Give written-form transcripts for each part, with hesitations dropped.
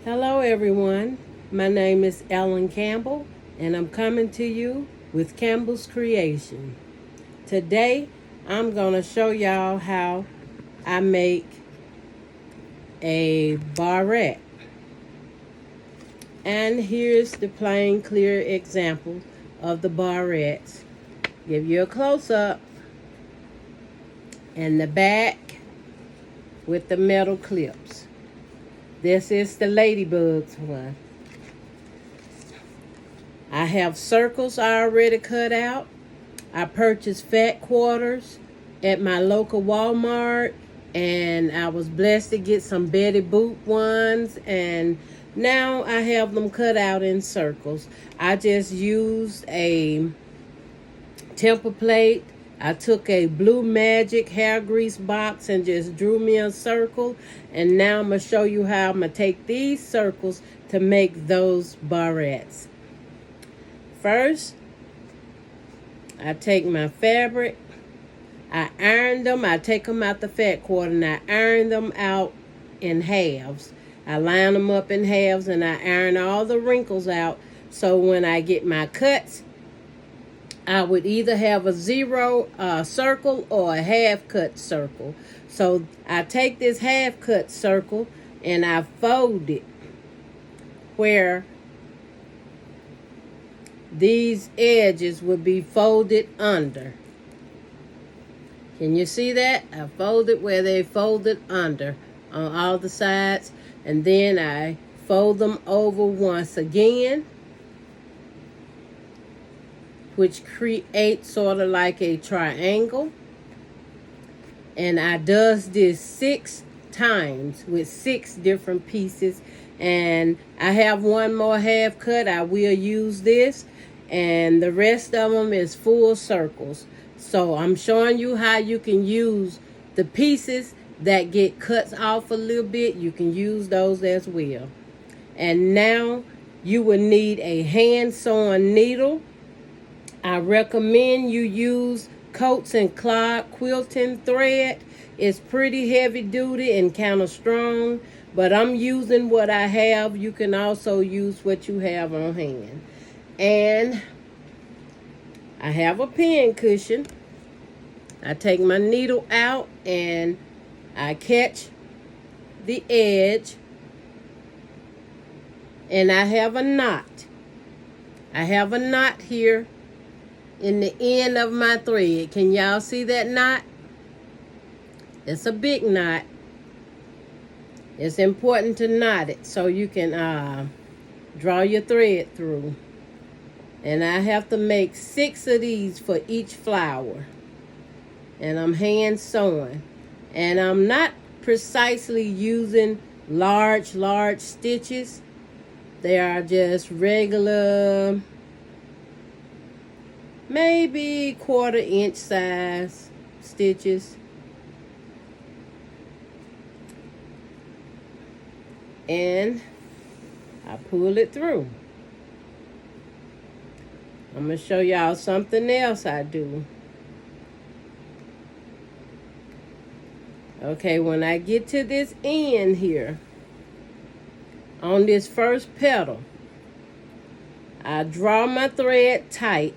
Hello, everyone. My name is Ellen Campbell, and I'm coming to you with Campbell's Creation. Today, I'm going to show y'all how I make a barrette. And here's the plain, clear example of the barrettes. Give you a close-up. And the back with the metal clips. This is the Ladybugs one. I have circles already cut out. I purchased fat quarters at my local Walmart, and I was blessed to get some Betty Boop ones, and now I have them cut out in circles. I just used a temper plate. I took a Blue Magic hair grease box and just drew me a circle, and now I'm going to show you how I'm going to take these circles to make those barrettes. First, I take my fabric, I iron them, I take them out the fat quarter and I iron them out in halves. I line them up in halves and I iron all the wrinkles out, so when I get my cuts, I would either have a zero circle or a half cut circle. So I take this half cut circle and I fold it where these edges would be folded under. Can you see that? I fold it where they folded under on all the sides, and then I fold them over once again, which creates sort of like a triangle. And I does this 6 times with 6 different pieces. And I have one more half cut. I will use this. And the rest of them is full circles. So I'm showing you how you can use the pieces that get cut off a little bit. You can use those as well. And now you will need a hand sewn needle. I recommend you use Coats and Clark quilting thread. It's pretty heavy duty and kind of strong, but I'm using what I have. You can also use what you have on hand. And I have a pin cushion. I take my needle out and I catch the edge, and I have a knot. I have a knot here in the end of my thread. Can y'all see that knot? It's a big knot. It's important to knot it so you can draw your thread through. And I have to make 6 of these for each flower. And I'm hand sewing. And I'm not precisely using large stitches. They are just regular, maybe 1/4 inch size stitches. And I pull it through. I'm going to show y'all something else I do. Okay, when I get to this end here, on this first petal, I draw my thread tight.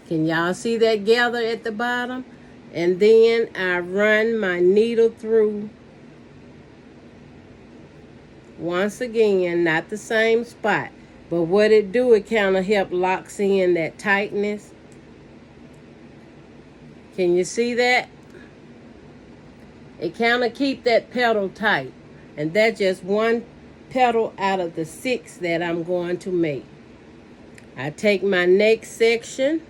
Can y'all see that gather at the bottom? And then I run my needle through once again, not the same spot. But what it do, it kind of help locks in that tightness. Can you see that? It kind of keep that petal tight. And that's just one petal out of the 6 that I'm going to make. I take my next section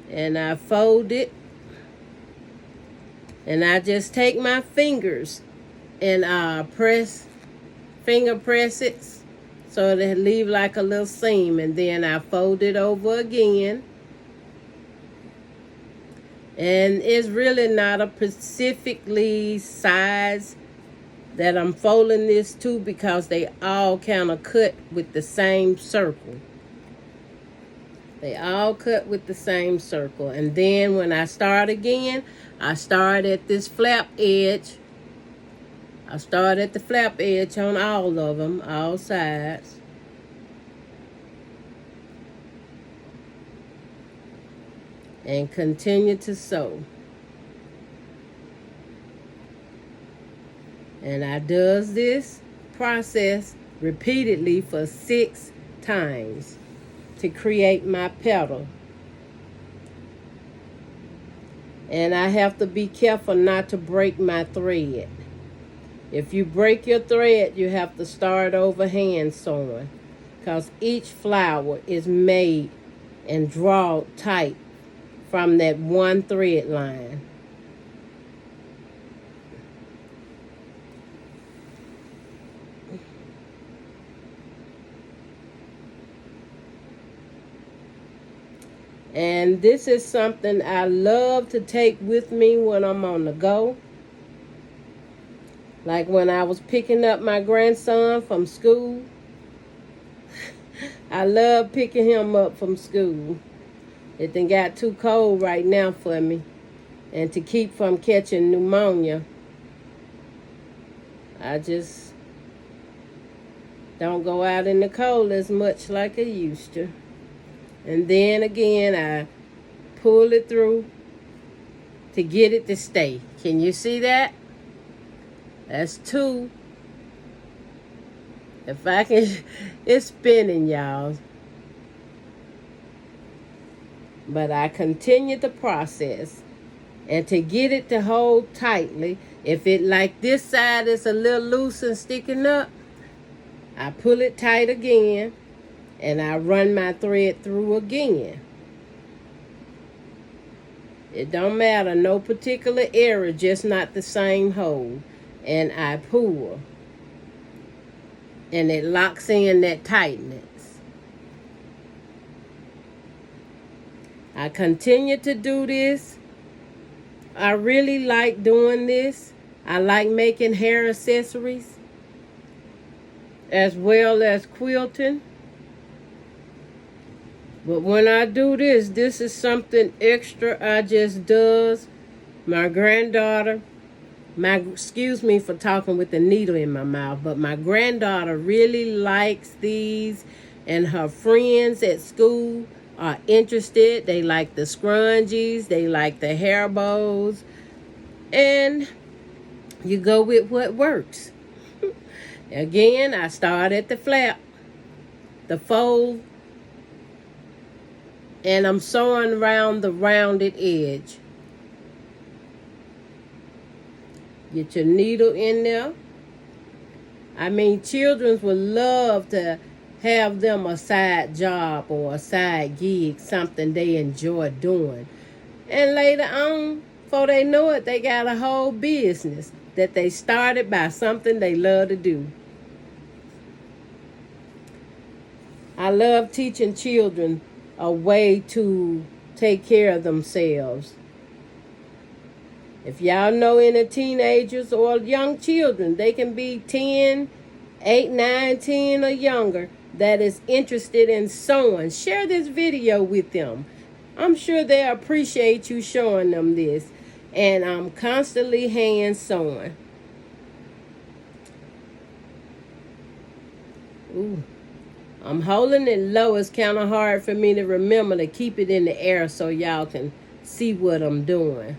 and I fold it. And I just take my fingers and finger press it so that it leave like a little seam, and then I fold it over again. And it's really not a specifically size that I'm folding this to, because they all kind of cut with the same circle. They all cut with the same circle. And then when I start again, I start at this flap edge I start at the flap edge on all of them, all sides. And continue to sew. And I does this process repeatedly for 6 times to create my petal. And I have to be careful not to break my thread. If you break your thread, you have to start over hand sewing, because each flower is made and drawn tight from that one thread line. And this is something I love to take with me when I'm on the go. Like when I was picking up my grandson from school. I love picking him up from school. It done got too cold right now for me. And to keep from catching pneumonia, I just don't go out in the cold as much like I used to. And then again, I pull it through to get it to stay. Can you see that? That's 2. If I can, it's spinning, y'all. But I continue the process. And to get it to hold tightly, if it like this side is a little loose and sticking up, I pull it tight again. And I run my thread through again. It don't matter, no particular area, just not the same hole. And I pull. And it locks in that tightness. I continue to do this. I really like doing this. I like making hair accessories, as well as quilting. But when I do this, this is something extra I just does. My granddaughter, excuse me for talking with the needle in my mouth, but my granddaughter really likes these, and her friends at school are interested. They like the scrunchies, they like the hair bows, and you go with what works. Again, I start at the flap, the fold, and I'm sewing around the rounded edge. Get your needle in there. I mean, children would love to have them a side job or a side gig, something they enjoy doing. And later on, before they know it, they got a whole business that they started by something they love to do. I love teaching children a way to take care of themselves. If y'all know any teenagers or young children, they can be 10, 8, 9, 10 or younger, that is interested in sewing, share this video with them. I'm sure they appreciate you showing them this. And I'm constantly hand sewing. Ooh. I'm holding it low. It's kind of hard for me to remember to keep it in the air so y'all can see what I'm doing.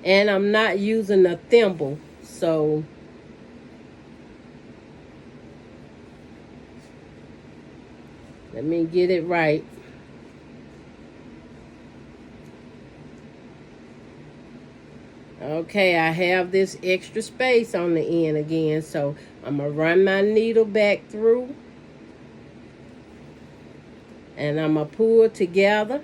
And I'm not using a thimble, so let me get it right. Okay, I have this extra space on the end again, so I'm going to run my needle back through. And I'm going to pull it together.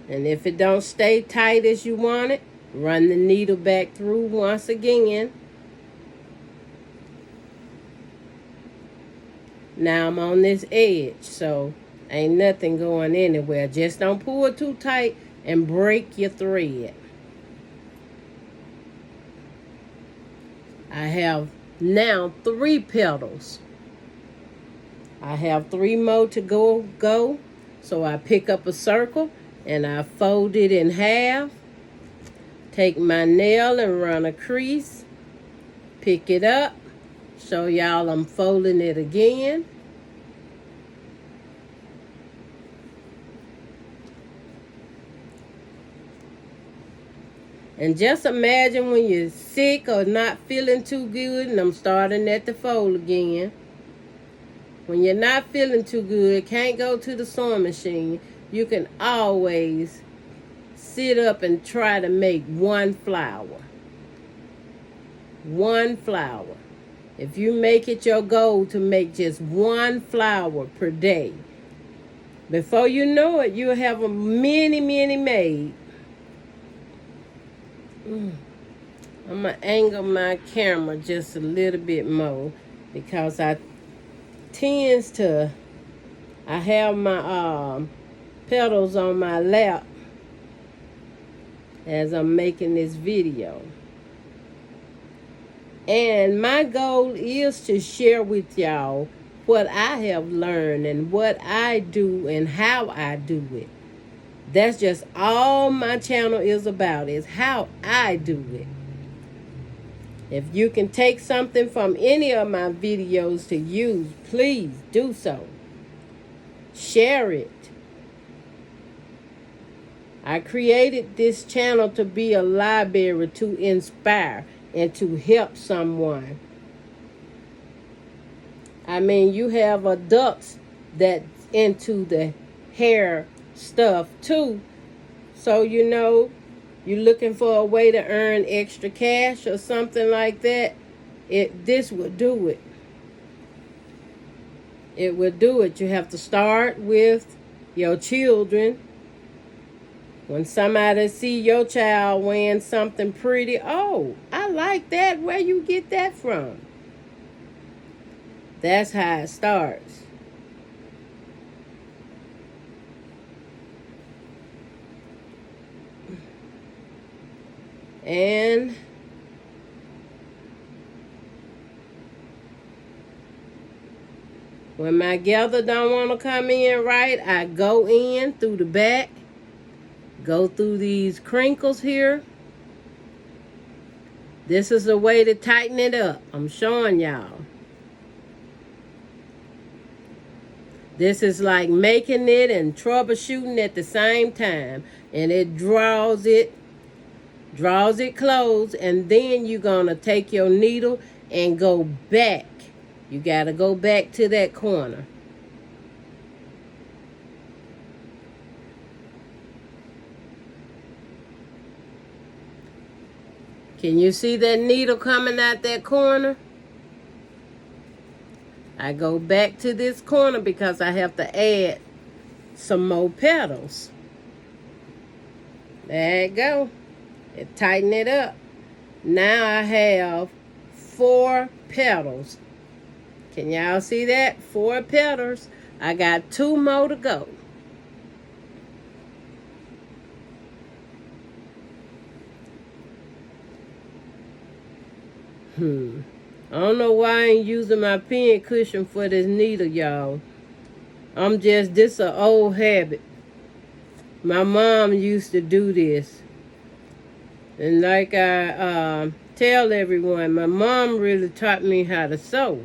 And if it don't stay tight as you want it, run the needle back through once again. Now I'm on this edge, so ain't nothing going anywhere. Just don't pull it too tight and break your thread. I have now 3 petals. I have 3 more to go. So I pick up a circle And I fold it in half. Take my nail and run a crease. Pick it up. Show y'all I'm folding it again. And just imagine when you're sick or not feeling too good, and I'm starting at the fold again. When you're not feeling too good, can't go to the sewing machine, you can always sit up and try to make one flower. One flower. If you make it your goal to make just one flower per day, before you know it, you'll have a many made. I'm going to angle my camera just a little bit more because I have my petals on my lap as I'm making this video. And my goal is to share with y'all what I have learned and what I do and how I do it. That's just all my channel is about, is how I do it. If you can take something from any of my videos to use, please do so. Share it. I created this channel to be a library to inspire and to help someone. I mean, you have adults that's into the hair stuff too. So, you're looking for a way to earn extra cash or something like that, this will do it. It will do it. You have to start with your children. When somebody see your child wearing something pretty, oh, I like that. Where you get that from? That's how it starts. And when my gather don't want to come in right, I go in through the back. Go through these crinkles here. This is a way to tighten it up. I'm showing y'all. This is like making it and troubleshooting at the same time. And it draws it closed. And then you're going to take your needle and go back. You got to go back to that corner. Can you see that needle coming out that corner? I go back to this corner because I have to add some more petals. There you go. It tighten it up. Now I have 4 petals. Can y'all see that? 4 petals. I got 2 more to go. I don't know why I ain't using my pin cushion for this needle, y'all. This an old habit. My mom used to do this. And like I tell everyone, my mom really taught me how to sew.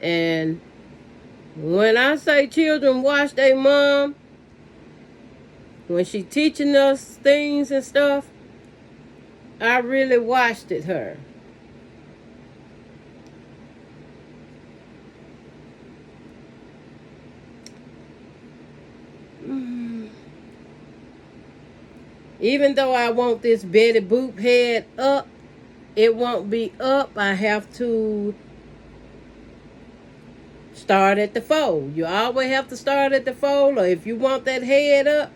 And when I say children watch their mom, when she teaching us things and stuff, I really watched it her. Even though I want this Betty Boop head up, it won't be up. I have to start at the fold. You always have to start at the fold, or if you want that head up,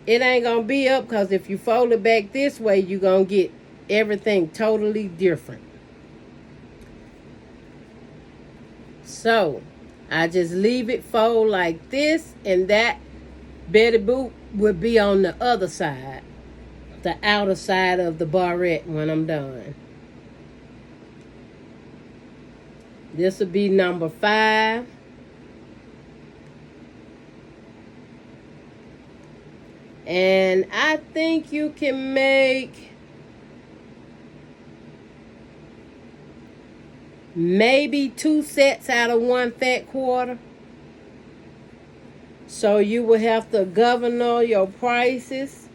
it ain't going to be up, because if you fold it back this way, you're going to get everything totally different. So, I just leave it fold like this, and that Betty Boop would be on the other side, the outer side of the barrette when I'm done. This will be number 5. And I think you can make maybe 2 sets out of 1 fat quarter. So you will have to govern your prices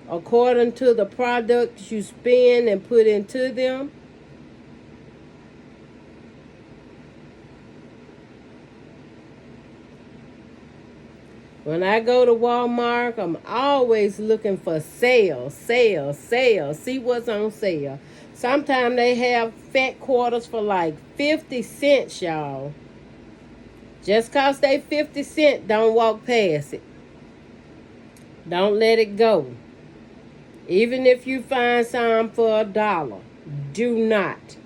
according to the products you spend and put into them. When I go to Walmart, I'm always looking for sales. See what's on sale. Sometimes they have fat quarters for like 50 cents, y'all. Just cause they 50 cents, don't walk past it. Don't let it go. Even if you find some for $1, do not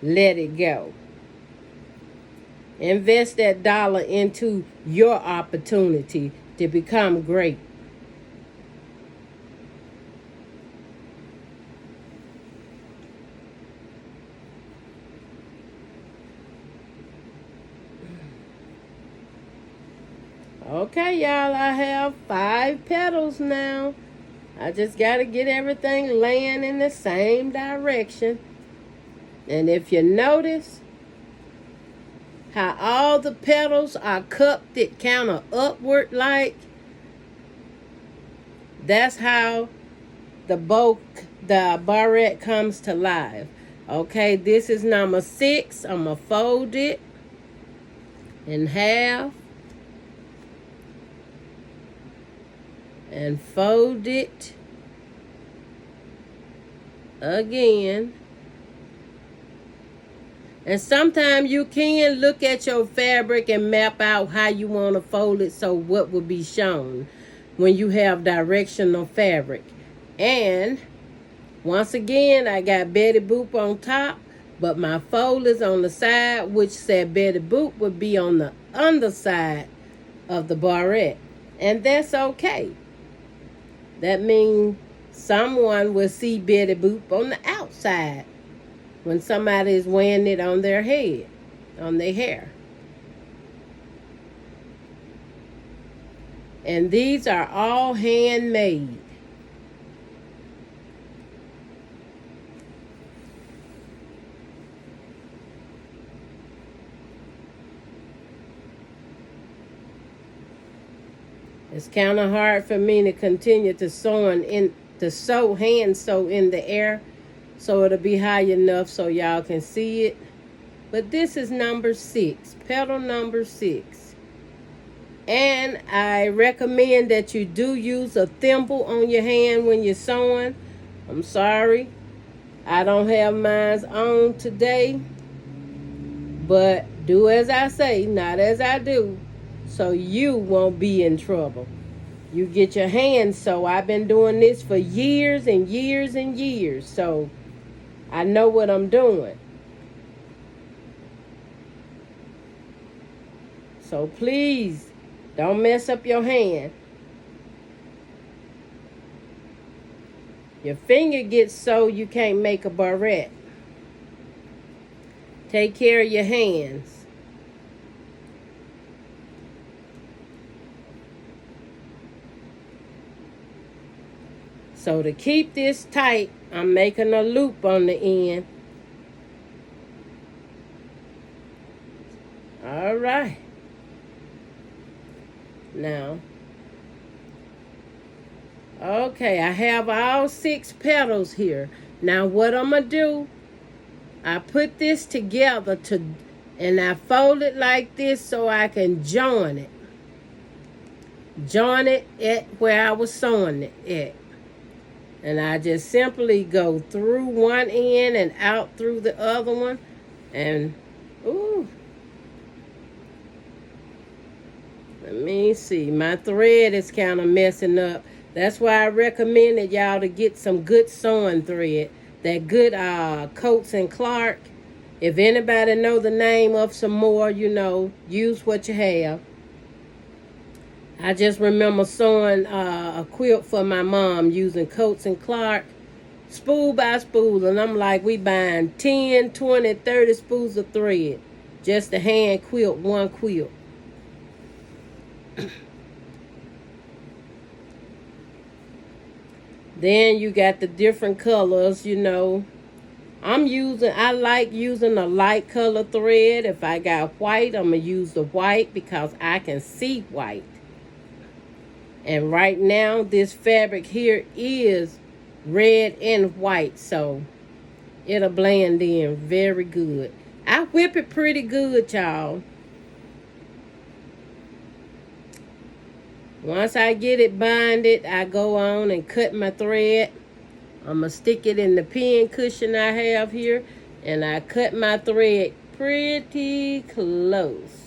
let it go. Invest that dollar into your opportunity to become great. Okay, y'all, I have 5 petals now. I just got to get everything laying in the same direction. And if you notice how all the petals are cupped it kind of upward like, that's how the barrette comes to life. Okay, this is number 6. I'm going to fold it in half and fold it again. And sometimes you can look at your fabric and map out how you want to fold it, so what will be shown when you have directional fabric. And once again, I got Betty Boop on top, but my fold is on the side, which said Betty Boop would be on the underside of the barrette. And that's okay. That means someone will see Betty Boop on the outside when somebody is wearing it on their head, on their hair. And these are all handmade. It's kind of hard for me to continue to hand sew in the air, so it'll be high enough so y'all can see it. But this is number 6, petal number 6. And I recommend that you do use a thimble on your hand when you're sewing. I'm sorry, I don't have mine on today. But do as I say, not as I do, so you won't be in trouble. You get your hands sew. I've been doing this for years and years and years, so I know what I'm doing. So please, don't mess up your hand. Your finger gets so you can't make a barrette. Take care of your hands. So to keep this tight, I'm making a loop on the end. All right. Now, okay, I have all 6 petals here. Now what I'm going to do, I put this together and I fold it like this so I can join it. Join it at where I was sewing it at. And I just simply go through one end and out through the other one. And, ooh. Let me see. My thread is kind of messing up. That's why I recommended y'all to get some good sewing thread. That good Coates and Clark. If anybody know the name of some more, use what you have. I just remember sewing a quilt for my mom using Coates and Clark, spool by spool. And I'm like, we buying 10, 20, 30 spools of thread just to hand quilt one quilt. Then you got the different colors, I like using a light color thread. If I got white, I'm going to use the white because I can see white. And right now, this fabric here is red and white, so it'll blend in very good. I whip it pretty good, y'all. Once I get it binded, I go on and cut my thread. I'm going to stick it in the pin cushion I have here, and I cut my thread pretty close.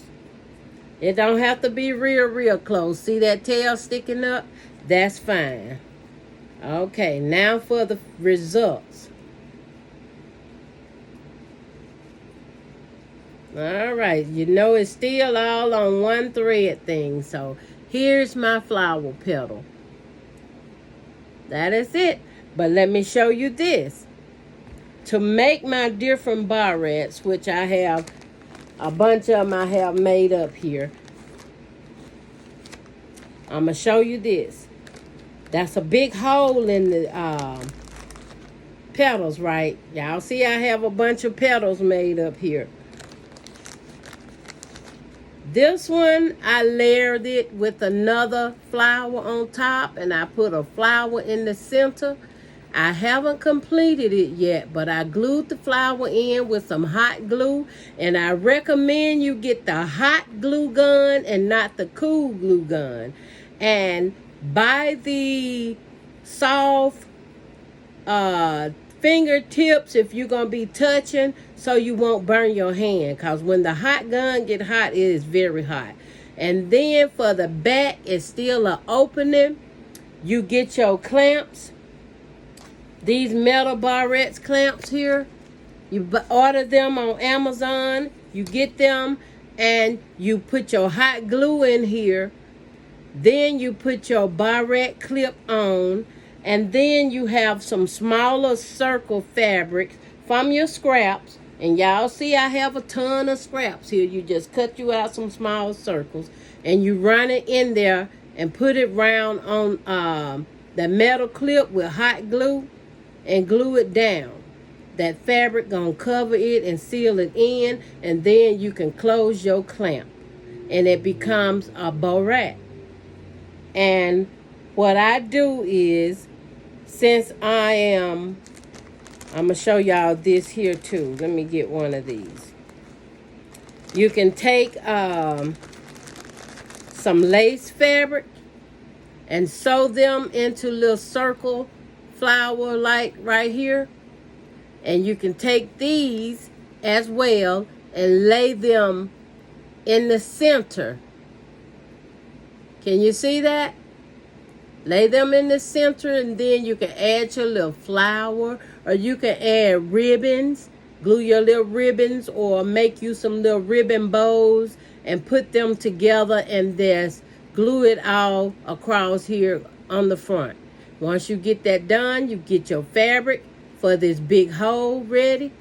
It don't have to be real close. See that tail sticking up? That's fine. Okay, now for the results. All right, it's still all on one thread thing. So here's my flower petal. That is it. But let me show you this. To make my different barrettes, which I have a bunch of them I have made up here. I'm going to show you this. That's a big hole in the petals, right? Y'all see I have a bunch of petals made up here. This one, I layered it with another flower on top, and I put a flower in the center. I haven't completed it yet, but I glued the flower in with some hot glue, and I recommend you get the hot glue gun and not the cool glue gun. And buy the soft fingertips if you're going to be touching, so you won't burn your hand, because when the hot gun get hot, it is very hot. And then for the back, it's still an opening. You get your clamps. These metal barrettes clamps here, you order them on Amazon. You get them and you put your hot glue in here. Then you put your barrette clip on, and then you have some smaller circle fabrics from your scraps. And y'all see I have a ton of scraps here. You just cut you out some small circles and you run it in there and put it round on the metal clip with hot glue and glue it down. That fabric gonna cover it and seal it in, and then you can close your clamp and it becomes a barrette. And what I do is, since I'm gonna show y'all this here too. Let me get one of these. You can take some lace fabric and sew them into little circle flower like right here, and you can take these as well and lay them in the center. Can you see that? Lay them in the center, and then you can add your little flower, or you can add ribbons, glue your little ribbons, or make you some little ribbon bows and put them together, and just glue it all across here on the front. Once you get that done, you get your fabric for this big hole ready,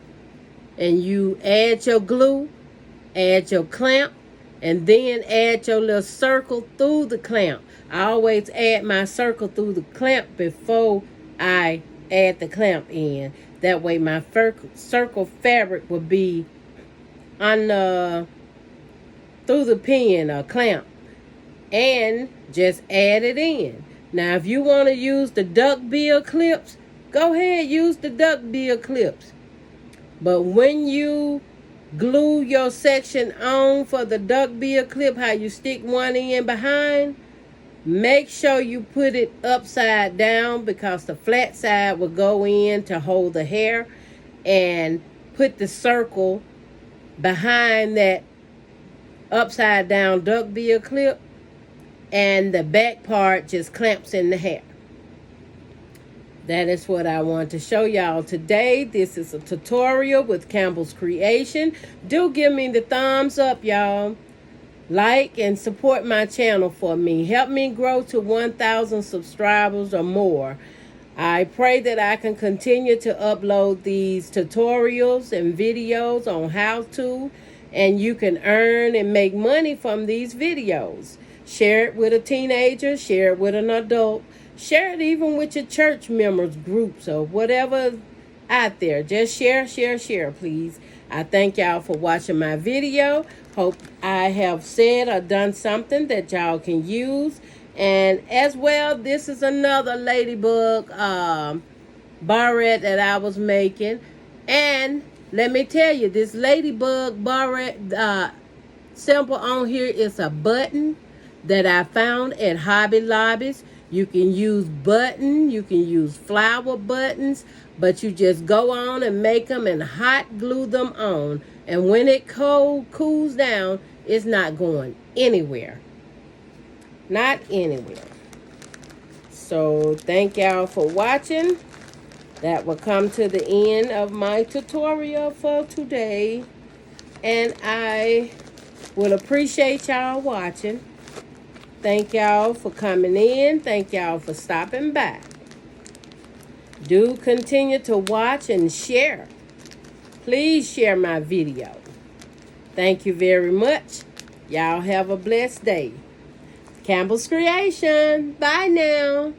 and you add your glue, add your clamp, and then add your little circle through the clamp. I always add my circle through the clamp before I add the clamp in. That way my circle fabric will be on through the pin or clamp, and just add it in. Now, if you want to use the duck bill clips, go ahead, use the duck bill clips. But when you glue your section on for the duck bill clip, how you stick one in behind, make sure you put it upside down, because the flat side will go in to hold the hair, and put the circle behind that upside down duck bill clip, and the back part just clamps in the hair. That is what I want to show y'all today. This is a tutorial with Campbell's Creation. Do give me the thumbs up, y'all. Like and support my channel for me. Help me grow to 1,000 subscribers or more. I pray that I can continue to upload these tutorials and videos on how to, and you can earn and make money from these videos. Share it with a teenager, share it with an adult, Share it even with your church members, groups, or whatever out there. Just share, share, share, please. I thank y'all for watching my video. Hope I have said or done something that y'all can use. And as well, this is another ladybug barrette that I was making. And let me tell you, this ladybug barrette symbol on here is a button that I found at Hobby Lobbies. You can use button, you can use flower buttons, but you just go on and make them and hot glue them on. And when it cools down, it's not going anywhere. Not anywhere. So thank y'all for watching. That will come to the end of my tutorial for today. And I will appreciate y'all watching. Thank y'all for coming in. Thank y'all for stopping by. Do continue to watch and share. Please share my video. Thank you very much. Y'all have a blessed day. Campbell's Creation. Bye now.